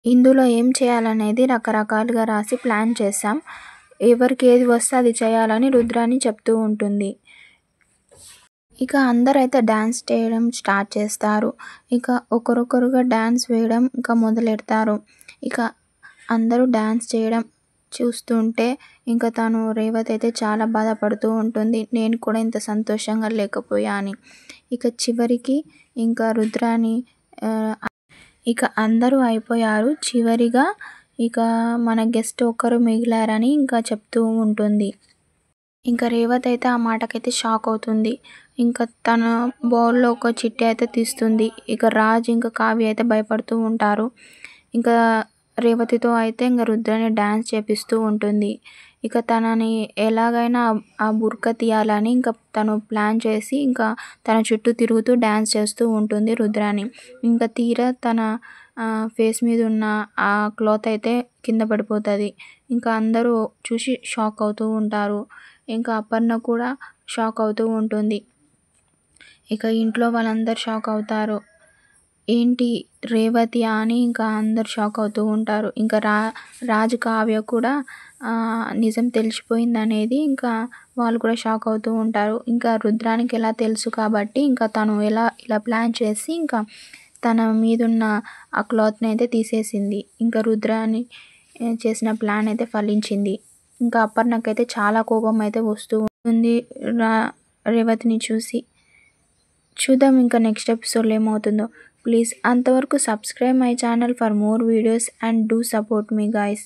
ఇందులో ఏం చేయాలనేది రకరకాలుగా రాసి ప్లాన్ చేశాం. ఎవరికి ఏది వస్తే అది చేయాలని రుద్రాని చెప్తూ ఉంటుంది. ఇక అందరైతే డాన్స్ చేయడం స్టార్ట్ చేస్తారు. ఇక ఒకరొకరుగా డాన్స్ వేయడం ఇంకా మొదలెడతారు. ఇక అందరూ డాన్స్ చేయడం చూస్తుంటే ఇంక రేవతి అయితే చాలా బాధపడుతూ ఉంటుంది. నేను కూడా ఇంత సంతోషంగా లేకపోయా అని. ఇక చివరికి ఇంకా రుద్రాని ఇక అందరూ అయిపోయారు. చివరిగా ఇక మన గెస్ట్ ఒక్కరు మిగిలారని ఇంకా చెప్తూ ఉంటుంది. ఇంక రేవతి అయితే ఆ మాటకైతే షాక్ అవుతుంది. ఇంక తన బౌల్‌లో ఒక చిట్టి అయితే తీస్తుంది. ఇక రాజ్ ఇంకా కావ్య అయితే భయపడుతూ ఉంటారు. ఇంకా రేవతితో అయితే ఇంక రుద్రాని డాన్స్ చేపిస్తూ ఉంటుంది. ఇక తనని ఎలాగైనా ఆ బుర్కా తీయాలని ఇంకా తను ప్లాన్ చేసి ఇంకా తన చుట్టూ తిరుగుతూ డాన్స్ చేస్తూ ఉంటుంది రుద్రాని. ఇంకా తీరా తన ఫేస్ మీద ఉన్న ఆ క్లాత్ అయితే కింద పడిపోతది. ఇంకా అందరూ చూసి షాక్ అవుతూ ఉంటారు. ఇంకా అపర్ణ కూడా షాక్ అవుతూ ఉంటుంది. ఇక ఇంట్లో వాళ్ళందరూ షాక్ అవుతారు. ఏంటి రేవతియా అని ఇంకా అందరూ షాక్ అవుతూ ఉంటారు. ఇంకా రాజ్, కావ్య కూడా నిజం తెలిసిపోయిందనేది ఇంకా వాళ్ళు కూడా షాక్ అవుతూ ఉంటారు. ఇంకా రుద్రానికి ఎలా తెలుసు కాబట్టి ఇంకా తను ఇలా ప్లాన్ చేసి ఇంకా తన మీదున్న ఆ క్లాత్‌ని అయితే తీసేసింది. ఇంకా రుద్రాని చేసిన ప్లాన్ అయితే ఫలించింది. ఇంకా అపర్ణకైతే చాలా కోపం అయితే వస్తూ ఉంటుంది రేవతిని చూసి. చూద్దాం ఇంకా నెక్స్ట్ ఎపిసోడ్‌లో ఏమవుతుందో. ప్లీజ్ అంతవరకు subscribe my channel for more videos and do support me guys.